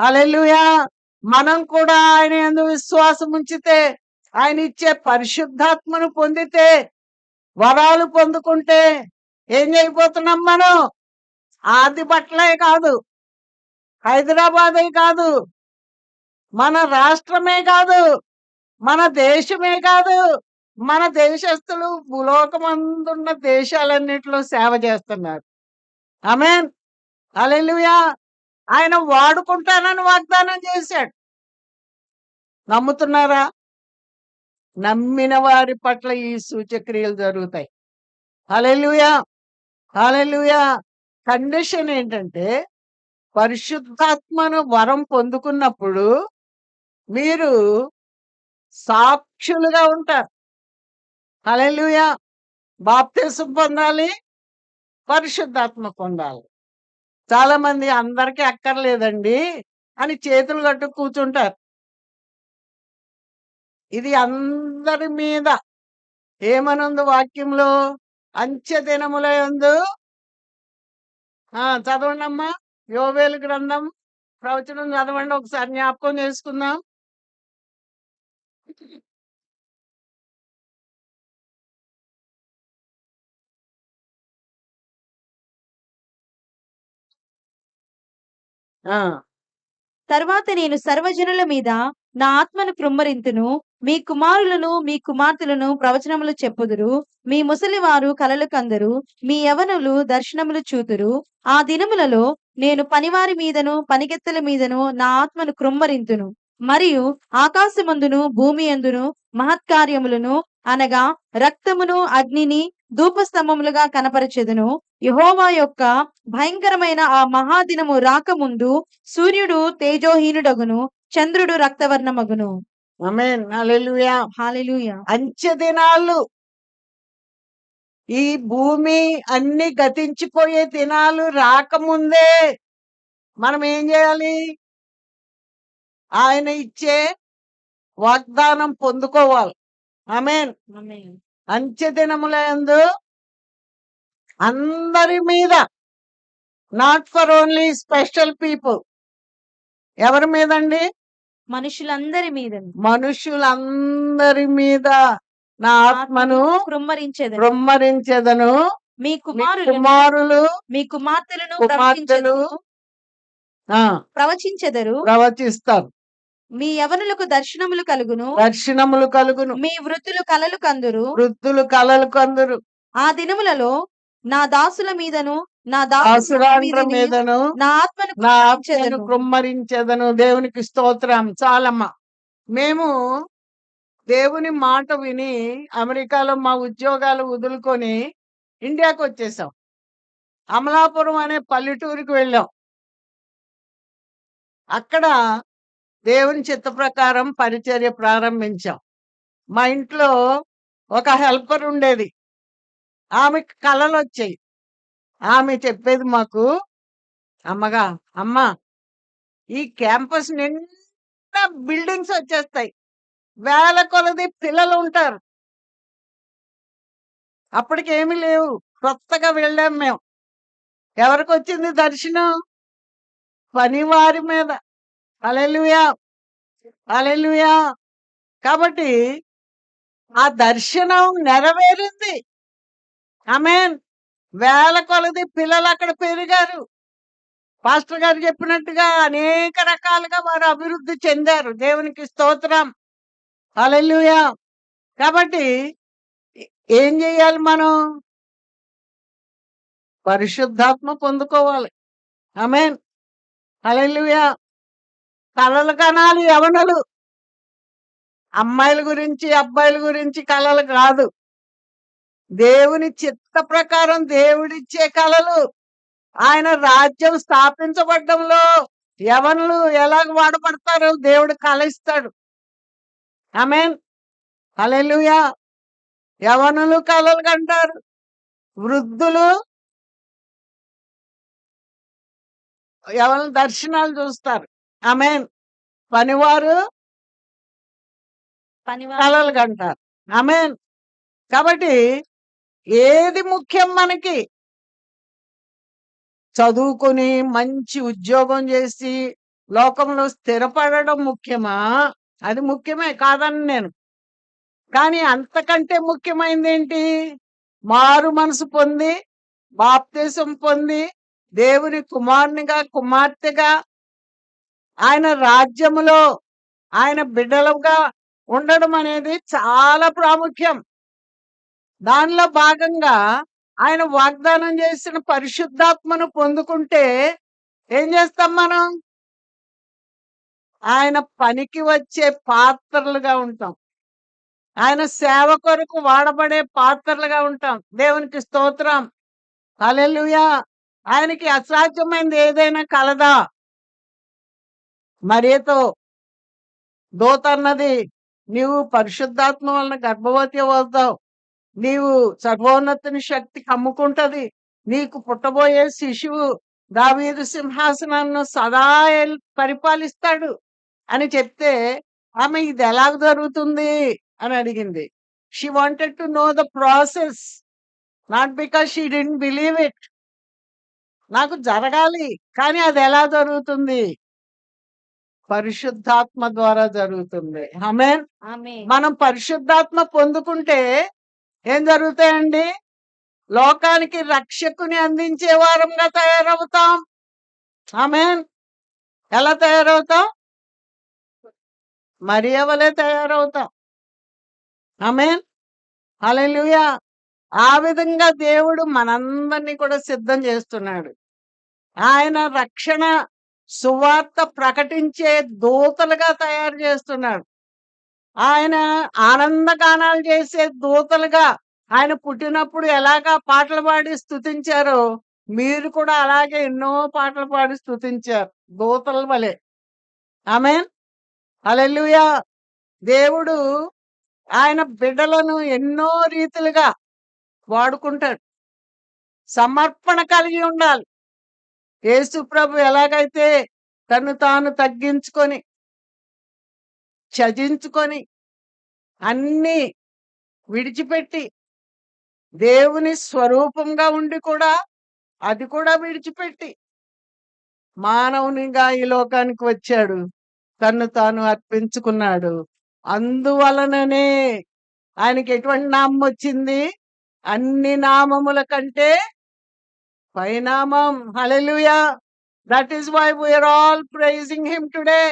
Speaker 2: హల్లెలూయా. మనం కూడా ఆయన యందు విశ్వాసం ఉంచితే, ఆయన ఇచ్చే పరిశుద్ధాత్మను పొందితే, వరాలు పొందుకుంటే ఏం చేయబోతున్నాం మనం? ఆది బట్టలే కాదు, హైదరాబాదే కాదు, మన రాష్ట్రమే కాదు, మన దేశమే కాదు, మన దేశస్తులు భూలోకమందున్న దేశాలన్నిటిలో సేవ చేస్తున్నారు. ఆమేన్. హల్లెలూయా. ఆయన వాడుకుంటానని వాగ్దానం చేశాడు. నమ్ముతున్నారా? నమ్మిన వారి పట్ల ఈ సూచక్రియలు జరుగుతాయి. హల్లెలూయా. హల్లెలూయా. కండిషన్ ఏంటంటే పరిశుద్ధాత్మను వరం పొందుకున్నప్పుడు మీరు సాక్షులుగా ఉంటారు. హల్లెలూయా. బాప్తిసం పొందాలి, పరిశుద్ధాత్మ పొందాలి. చాలా మంది అందరికీ అక్కర్లేదండి అని చేతులు కట్టు కూర్చుంటారు. ఇది అందరి మీద ఏమనుంది వాక్యంలో? అంచె దినముల యందు చదవండి అమ్మా. యోవేలు గ్రంథం ప్రవచనం చదవండి, ఒకసారి జ్ఞాపకం చేసుకుందాం. ఆ,
Speaker 3: తరువాత నేను సర్వజనుల మీద నా ఆత్మను కృమ్మరింతును. మీ కుమారులను మీ కుమార్తెలను ప్రవచనములు చెప్పుదురు. మీ ముసలివారు కలలు కందరు. మీ యవనులు దర్శనములు చూతురు. ఆ దినములలో నేను పనివారి మీదను పనికెత్తల మీదను నా ఆత్మను కృమ్మరింతును. మరియు ఆకాశమందును భూమి యందును మహత్కార్యములను అనగా రక్తమును అగ్నిని ధూపస్తంభములుగా కనపరచెదను. యెహోవా యొక్క భయంకరమైన ఆ మహాదినము రాకముందు సూర్యుడు తేజోహీనుడగును, చంద్రుడు రక్తవర్ణమగును.
Speaker 2: ఆమేన్. హల్లెలూయా.
Speaker 3: హల్లెలూయా.
Speaker 2: అంచె దినాలు, ఈ భూమి అన్ని గతించిపోయే దినాలు రాకముందే మనం ఏం చేయాలి? ఆయన ఇచ్చే వాగ్దానం పొందుకోవాలి. ఆమేన్.
Speaker 3: ఆమేన్.
Speaker 2: అంచె దినముల యందు అందరి మీద, not for only special people. ఎవరి మీదండి?
Speaker 3: మనుషులందరి మీద
Speaker 2: మనుషులందరి మీద నా ఆత్మను
Speaker 3: కృమ్మరించెదను.
Speaker 2: బ్రహ్మరించెదను.
Speaker 3: మీ
Speaker 2: మీ
Speaker 3: కుమారులను
Speaker 2: కుమారులు
Speaker 3: మీ కుమార్తెలను
Speaker 2: కుమార్తెలు
Speaker 3: ప్రవచించెదరు.
Speaker 2: ప్రవచిస్తారు.
Speaker 3: మీ యవనులకు దర్శనములు కలుగును.
Speaker 2: దర్శనములు కలుగును.
Speaker 3: మీ వృద్ధులు కలలు కందురు.
Speaker 2: వృద్ధులు కలలు కందురు.
Speaker 3: ఆ దినములలో నా దాసుల మీదను నా
Speaker 2: అసురాండ్ర మీదను
Speaker 3: నా ఆత్మను
Speaker 2: నా ఆత్మను
Speaker 3: కృమ్మరించెదను.
Speaker 2: కృమ్మరించెదను. దేవునికి స్తోత్రం. చాలమ్మ. మేము దేవుని మాట విని అమెరికాలో మా ఉద్యోగాలు వదులుకొని ఇండియాకి వచ్చేసాం. అమలాపురం అనే పల్లెటూరికి వెళ్ళాం. అక్కడ దేవుని చిత్త ప్రకారం పరిచర్య ప్రారంభించాం. మా ఇంట్లో ఒక హెల్పర్ ఉండేది. ఆమెకి కలలు వచ్చాయి. ఆమె చెప్పేది మాకు, అమ్మా ఈ క్యాంపస్ నిండా పెద్ద బిల్డింగ్స్ వచ్చేస్తాయి. వేల కొలది పిల్లలు ఉంటారు. అప్పటికేమీ లేవు. కొత్తగా వెళ్ళాం మేము. ఎవరికొచ్చింది దర్శనం? పనివారి మీద. హల్లెలూయా! హల్లెలూయా! కాబట్టి ఆ దర్శనం నెరవేరింది. ఆమేన్. వేల కొలది పిల్లలు అక్కడ పెరిగారు. పాస్టర్ గారు చెప్పినట్టుగా అనేక రకాలుగా వారు అభివృద్ధి చెందారు. దేవునికి స్తోత్రం. హల్లెలూయా! కాబట్టి ఏం చేయాలి మనం? పరిశుద్ధాత్మ పొందుకోవాలి. ఆమేన్. హల్లెలూయా! కలలు కనాలి యవనులు. అమ్మాయిల గురించి, అబ్బాయిల గురించి కలలు కాదు. దేవుని చిత్త ప్రకారం దేవుడిచ్చే కలలు. ఆయన రాజ్యం స్థాపించబడ్డంలో యవనులు ఎలాగ వాడబడతారో దేవుడు కల ఇస్తాడు. ఆమేన్. హల్లెలూయా! యవనులు కలలు కంటారు. వృద్ధులు యవనులు దర్శనాలు చూస్తారు. ఆమేన్. పనివారు
Speaker 3: పనివారు
Speaker 2: కలలు కంటారు. ఆమేన్. కాబట్టి ఏది ముఖ్యం మనకి? చదువుకొని మంచి ఉద్యోగం చేసి లోకంలో స్థిరపడడం ముఖ్యమా? అది ముఖ్యమే, కాదని నేను. కానీ అంతకంటే ముఖ్యమైనది ఏంటి? మారు మనసు పొంది, బాప్తిసం పొంది, దేవుని కుమారునిగా, కుమార్తెగా ఆయన రాజ్యములో ఆయన బిడ్డలుగా ఉండడం అనేది చాలా ప్రాముఖ్యం. దానిలో భాగంగా ఆయన వాగ్దానం చేసిన పరిశుద్ధాత్మను పొందుకుంటే ఏం చేస్తాం మనం? ఆయన పనికి వచ్చే పాత్రలుగా ఉంటాం. ఆయన సేవ కొరకు వాడబడే పాత్రలుగా ఉంటాం. దేవునికి స్తోత్రం. హల్లెలూయా! ఆయనకి అసాధ్యమైనది ఏదైనా కలదా? మరియతో దూత అన్నది, నీవు పరిశుద్ధాత్మ వలన గర్భవతి అవుతావు. నీవు సర్వోన్నతుని శక్తి కమ్ముకుంటది. నీకు పుట్టబోయే శిశువు దావీదు సింహాసనాన్ని సదా పరిపాలిస్తాడు అని చెప్తే ఆమె ఇది ఎలాగ జరుగుతుంది అని అడిగింది. She wanted to know the process, not because she didn't believe it. నాకు జరగాలి, కానీ అది ఎలా జరుగుతుంది? పరిశుద్ధాత్మ ద్వారా జరుగుతుంది. ఆమేన్.
Speaker 3: ఆమేన్.
Speaker 2: మనం పరిశుద్ధాత్మ పొందుకుంటే ఏం జరుగుతాయండి? లోకానికి రక్షకుని అందించే వారంగా తయారవుతాం. ఆమేన్. ఎలా తయారవుతాం? మరియ వలె తయారవుతాం. ఆమేన్. హల్లెలూయా! ఆ విధంగా దేవుడు మనందరినీ కూడా సిద్ధం చేస్తున్నాడు. ఆయన రక్షణ సువార్త ప్రకటించే దూతలుగా తయారు చేస్తున్నాడు. ఆయన ఆనందగానాలు చేసే దూతలుగా, ఆయన పుట్టినప్పుడు ఎలాగా పాటలు పాడి స్తుతించారో మీరు కూడా అలాగే ఎన్నో పాటలు పాడి స్తుతించారు దూతల వలె. ఆమేన్. హల్లెలూయా! దేవుడు ఆయన బిడ్డలను ఎన్నో రీతిలుగా వాడుకుంటాడు. సమర్పణ కలిగి ఉండాలి. యేసు ప్రభు ఎలాగైతే తను తాను తగ్గించుకొని, త్యజించుకొని, అన్నీ విడిచిపెట్టి, దేవుని స్వరూపంగా ఉండి కూడా అది కూడా విడిచిపెట్టి మానవునిగా ఈ లోకానికి వచ్చాడు. తన్ను తాను అర్పించుకున్నాడు. అందువలననే ఆయనకి ఎటువంటి నామం వచ్చింది? అన్ని నామముల కంటే పైనామం. Hallelujah! That is why we are all praising him today.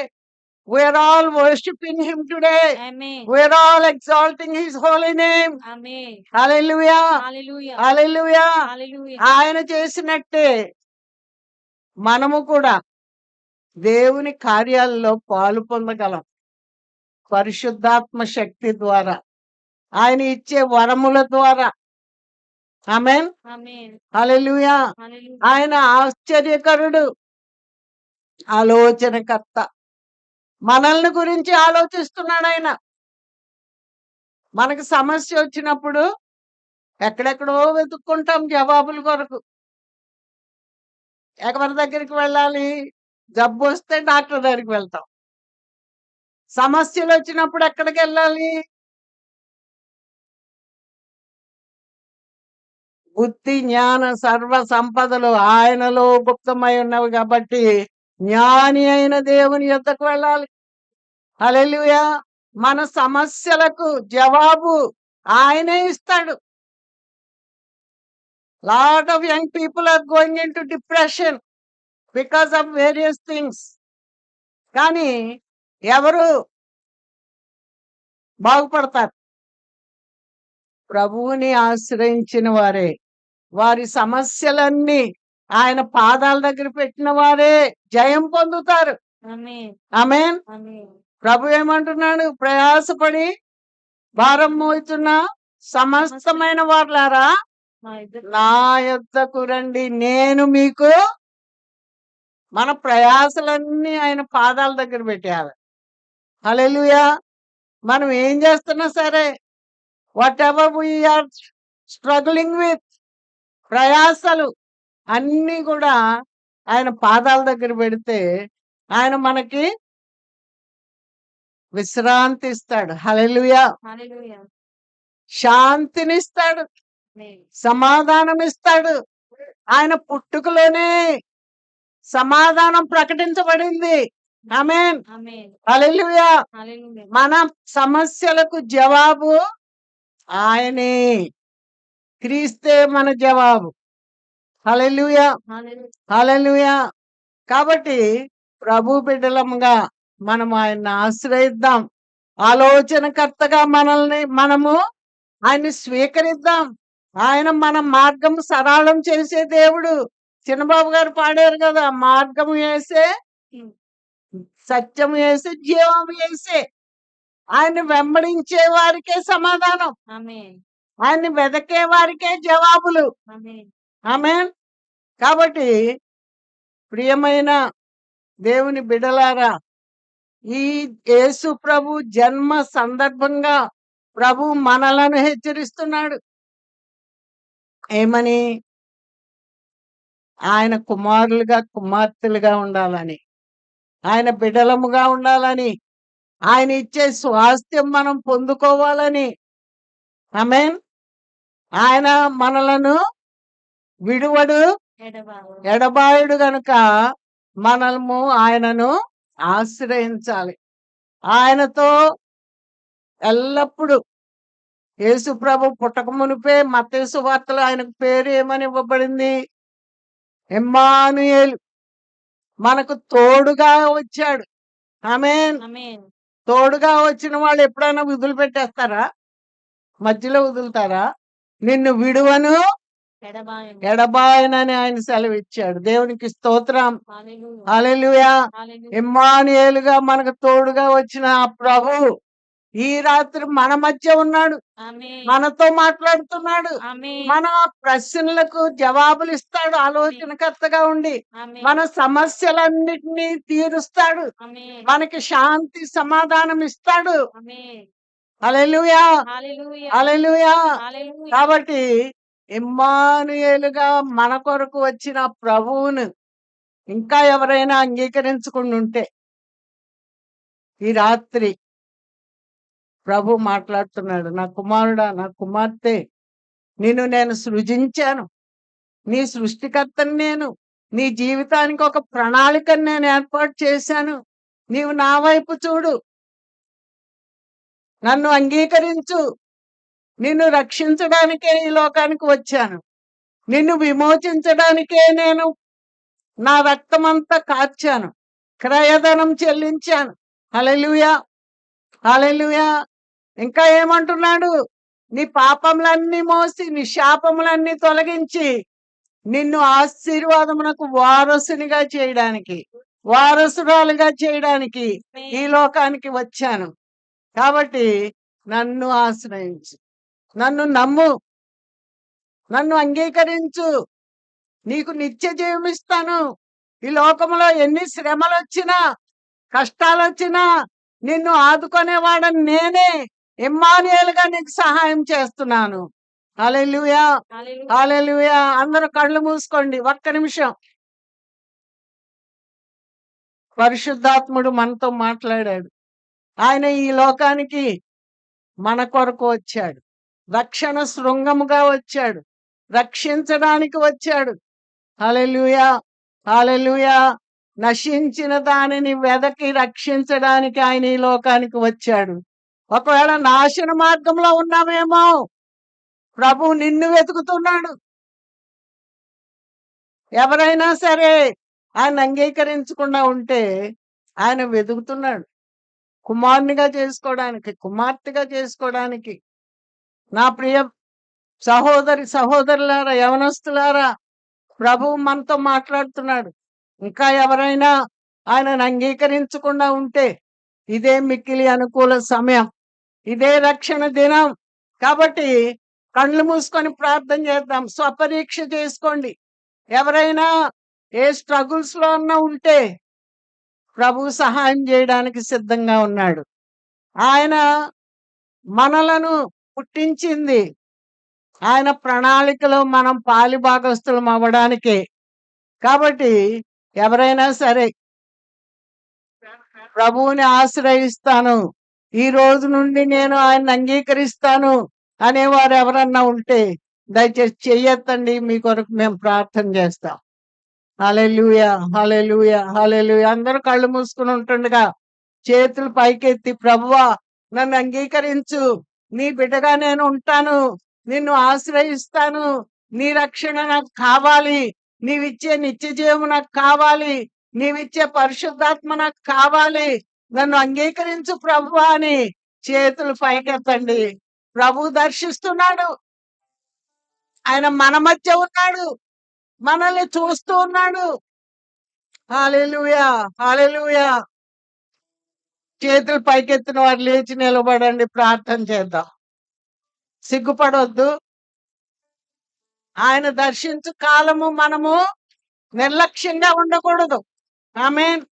Speaker 2: We are all worshiping him today.
Speaker 3: Amen.
Speaker 2: We are all exalting his holy name.
Speaker 3: ఆమేన్.
Speaker 2: హల్లెలూయా!
Speaker 3: హల్లెలూయా.
Speaker 2: హల్లెలూయా!
Speaker 3: హల్లెలూయా.
Speaker 2: ఆయన చేసినట్టే మనము కూడా దేవుని కార్యాలలో పాలు పొందగలం. పరిశుద్ధాత్మ శక్తి ద్వారా, ఆయన ఇచ్చే వరముల ద్వారా. ఆమేన్.
Speaker 3: ఆమేన్.
Speaker 2: హల్లెలూయా!
Speaker 3: హల్లెలూయా.
Speaker 2: ఆయన ఆశ్చర్యకరుడు, ఆలోచనకర్త. మనల్ని గురించి ఆలోచిస్తున్నాడు ఆయన. మనకు సమస్య వచ్చినప్పుడు ఎక్కడెక్కడో వెతుక్కుంటాం జవాబుల కొరకు. ఎవరి దగ్గరికి వెళ్ళాలి? జబ్బు వస్తే డాక్టర్ దగ్గరికి వెళ్తాం. సమస్యలు వచ్చినప్పుడు ఎక్కడికి వెళ్ళాలి? బుద్ధి జ్ఞాన సర్వ సంపదలు ఆయనలో గుప్తమై ఉన్నవి కాబట్టి జ్ఞాని అయిన దేవుని యొద్దకు వెళ్ళాలి. హల్లెలూయా. మన సమస్యలకు జవాబు ఆయనే ఇస్తాడు. Lot of young people are going into depression because of various things. కానీ ఎవరు బాగుపడతారు? ప్రభువుని ఆశ్రయించిన వారే. వారి సమస్యలన్నీ ఆయన పాదాల దగ్గర పెట్టిన వారే జయం పొందుతారు.
Speaker 3: ఆమేన్.
Speaker 2: ఆమేన్.
Speaker 3: ఆమేన్.
Speaker 2: ప్రభు ఏమంటున్నాడు? ప్రయాసపడి భారం మోయుచున్న సమస్తమైన వారులారా
Speaker 3: మా ఇద్దరు
Speaker 2: నా యొద్దకు రండి, నేను మీకు. మన ప్రయాసలన్నీ ఆయన పాదాల దగ్గర పెట్టేయాలి. హల్లెలూయా. మనం ఏం చేస్తున్నా సరే, whatever we are struggling with, ప్రయాసలు అన్నీ కూడా ఆయన పాదాల దగ్గర పెడితే ఆయన మనకి విశ్రాంతి ఇస్తాడు. హల్లెలూయా.
Speaker 3: హల్లెలూయా.
Speaker 2: శాంతినిస్తాడు,
Speaker 3: ఆమేన్.
Speaker 2: సమాధానం ఇస్తాడు. ఆయన పుట్టుకలోనే సమాధానం ప్రకటించబడింది. ఆమేన్.
Speaker 3: ఆమేన్.
Speaker 2: హల్లెలూయా.
Speaker 3: హల్లెలూయా.
Speaker 2: మన సమస్యలకు జవాబు ఆయనే. క్రీస్తే మన జవాబు. హల్లెలూయా.
Speaker 3: హల్లెలూయా.
Speaker 2: హల్లెలూయా. కాబట్టి ప్రభు బిడ్డలముగా మనం ఆయన్ని ఆశ్రయిద్దాం. ఆలోచనకర్తగా మనము ఆయన్ని స్వీకరిద్దాం. ఆయన మన మార్గం సరళం చేసే దేవుడు. చిన్నబాబు గారు పాడారు కదా, మార్గము వేసే, సత్యము వేసే, జీవము వేసే. ఆయన్ని వెంబడించే వారికే సమాధానం,
Speaker 3: ఆమేన్.
Speaker 2: ఆయన్ని వెదకే వారికే జవాబులు.
Speaker 3: ఆమేన్.
Speaker 2: ఆమేన్. కాబట్టి ప్రియమైన దేవుని బిడ్డలారా, ఈ యేసు ప్రభు జన్మ సందర్భంగా ప్రభు మనలను హెచ్చరిస్తున్నాడు. ఏమని? ఆయన కుమారులుగా కుమార్తెలుగా ఉండాలని, ఆయన బిడ్డలముగా ఉండాలని, ఆయన ఇచ్చే స్వాస్థ్యం మనం పొందుకోవాలని. ఆమేన్. ఆయన మనలను విడువడు,
Speaker 3: ఎడబావు.
Speaker 2: ఎడబాయుడు గనుక మనము ఆయనను ఆశ్రయించాలి. ఆయనతో ఎల్లప్పుడూ యేసు ప్రభు పుట్టక మునిపే మత్తయి సువార్తలో ఆయనకు పేరు ఏమని ఇవ్వబడింది? ఇమ్మానుయేలు, మనకు తోడుగా వచ్చాడు. ఆమేన్.
Speaker 3: ఆమేన్.
Speaker 2: తోడుగా వచ్చిన వాళ్ళు ఎప్పుడైనా వదిలిపెట్టేస్తారా? మధ్యలో వదులుతారా? నిన్ను విడువను,
Speaker 3: ఎడబాయను.
Speaker 2: ఎడబాయనని ఆయన సెలవిచ్చాడు. దేవునికి స్తోత్రం.
Speaker 3: హల్లెలూయా.
Speaker 2: హల్లెలూయా.
Speaker 3: హల్లెలూయా.
Speaker 2: ఇమ్మానుయేలుగా మనకు తోడుగా వచ్చిన ఆ ప్రభు ఈ రాత్రి మన మధ్య ఉన్నాడు,
Speaker 3: ఆమేన్.
Speaker 2: మనతో మాట్లాడుతున్నాడు.
Speaker 3: ఆమేన్.
Speaker 2: మన ప్రశ్నలకు జవాబులు ఇస్తాడు ఆలోచనకర్తగా ఉండి.
Speaker 3: ఆమేన్.
Speaker 2: మన సమస్యలన్నిటినీ తీరుస్తాడు.
Speaker 3: ఆమేన్.
Speaker 2: మనకి శాంతి సమాధానం ఇస్తాడు.
Speaker 3: ఆమేన్.
Speaker 2: హల్లెలూయా.
Speaker 3: హల్లెలూయా.
Speaker 2: హల్లెలూయా.
Speaker 3: హల్లెలూయా.
Speaker 2: కాబట్టి ఇమ్మానుయేలుగా మన కొరకు వచ్చిన ప్రభువును ఇంకా ఎవరైనా అంగీకరించకుండా ఉంటే ఈ రాత్రి ప్రభు మాట్లాడుతున్నాడు. నా కుమారుడా, నా కుమార్తె, నిన్ను నేను సృజించాను, నీ సృష్టికర్తని నేను. నీ జీవితానికి ఒక ప్రణాళికను నేను ఏర్పాటు చేశాను. నీవు నా వైపు చూడు, నన్ను అంగీకరించు. నిన్ను రక్షించడానికే ఈ లోకానికి వచ్చాను. నిన్ను విమోచించడానికే నేను నా రక్తమంతా కార్చాను, క్రయధనం చెల్లించాను. హల్లెలూయా. హల్లెలూయా. ఇంకా ఏమంటున్నాడు? నీ పాపములన్నీ మోసి, నీ శాపములన్నీ తొలగించి, నిన్ను ఆశీర్వాదమునకు వారసునిగా చేయడానికి, వారసురాలుగా చేయడానికి ఈ లోకానికి వచ్చాను. కాబట్టి నన్ను ఆశ్రయించు, నన్ను నమ్ము, నన్ను అంగీకరించు, నీకు నిత్య జీవం ఇస్తాను. ఈ లోకంలో ఎన్ని శ్రమలు వచ్చినా, కష్టాలు వచ్చినా నిన్ను ఆదుకునేవాడని నేనే. ఇమ్మానుయేలుగా నీకు సహాయం చేస్తున్నాను. హల్లెలూయా.
Speaker 3: హల్లెలూయా.
Speaker 2: హల్లెలూయా. అందరూ కళ్ళు మూసుకోండి ఒక్క నిమిషం. పరిశుద్ధాత్ముడు మనతో మాట్లాడాడు. ఆయన ఈ లోకానికి మన కొరకు వచ్చాడు. రక్షణ శృంగముగా వచ్చాడు. రక్షించడానికి వచ్చాడు. హల్లెలూయా, హల్లెలూయా. నశించిన దానిని వెదకి రక్షించడానికి ఆయన ఈ లోకానికి వచ్చాడు. ఒకవేళ నాశన మార్గంలో ఉన్నామేమో, ప్రభు నిన్ను వెతుకుతున్నాడు. ఎవరైనా సరే ఆయన అంగీకరించకుండా ఉంటే ఆయన వెతుకుతున్నాడు కుమారునిగా చేసుకోవడానికి, కుమార్తెగా చేసుకోవడానికి. నా ప్రియ సహోదరి సహోదరులారా, యవనస్తులారా, ప్రభువు మనతో మాట్లాడుతున్నాడు. ఇంకా ఎవరైనా ఆయనను అంగీకరించకుండా ఉంటే ఇదే మిక్కిలి అనుకూల సమయం, ఇదే రక్షణ దినం. కాబట్టి కళ్ళు మూసుకొని ప్రార్థన చేద్దాం. స్వపరీక్ష చేసుకోండి. ఎవరైనా ఏ స్ట్రగుల్స్ లో అన్నా ఉంటే ప్రభు సహాయం చేయడానికి సిద్ధంగా ఉన్నాడు. ఆయన మనలను పుట్టించింది ఆయన ప్రణాళికలో మనం పాలిభాగస్తులం అవ్వడానికే. కాబట్టి ఎవరైనా సరే ప్రభువుని ఆశ్రయిస్తాను, ఈ రోజు నుండి నేను ఆయన్ని అంగీకరిస్తాను అనేవారు ఎవరన్నా ఉంటే దయచేసి చెయ్యొద్దండి, మీ కొరకు మేము ప్రార్థన చేస్తాం. హల్లెలూయా, హల్లెలూయా, హల్లెలూయా. అందరూ కళ్ళు మూసుకుని ఉంటుండగా చేతులు పైకెత్తి, ప్రభువా నన్ను అంగీకరించు, నీ బిడ్డగా నేను ఉంటాను, నిన్ను ఆశ్రయిస్తాను, నీ రక్షణ నాకు కావాలి, నీవిచ్చే నిత్య జీవము నాకు కావాలి, నీవిచ్చే పరిశుద్ధాత్మ నాకు కావాలి, నన్ను అంగీకరించు ప్రభువా అని చేతులు పైకెత్తండి. ప్రభు దర్శిస్తున్నాడు. ఆయన మన మధ్య ఉన్నాడు, మనల్ని చూస్తూ ఉన్నాడు. హల్లెలూయా, హల్లెలూయా. చేతులు పైకెత్తిన వారు లేచి నిలబడండి, ప్రార్థన చేద్దాం. సిగ్గుపడొద్దు. ఆయన దర్శించు కాలము మనము నిర్లక్ష్యంగా ఉండకూడదు. ఆమేన్.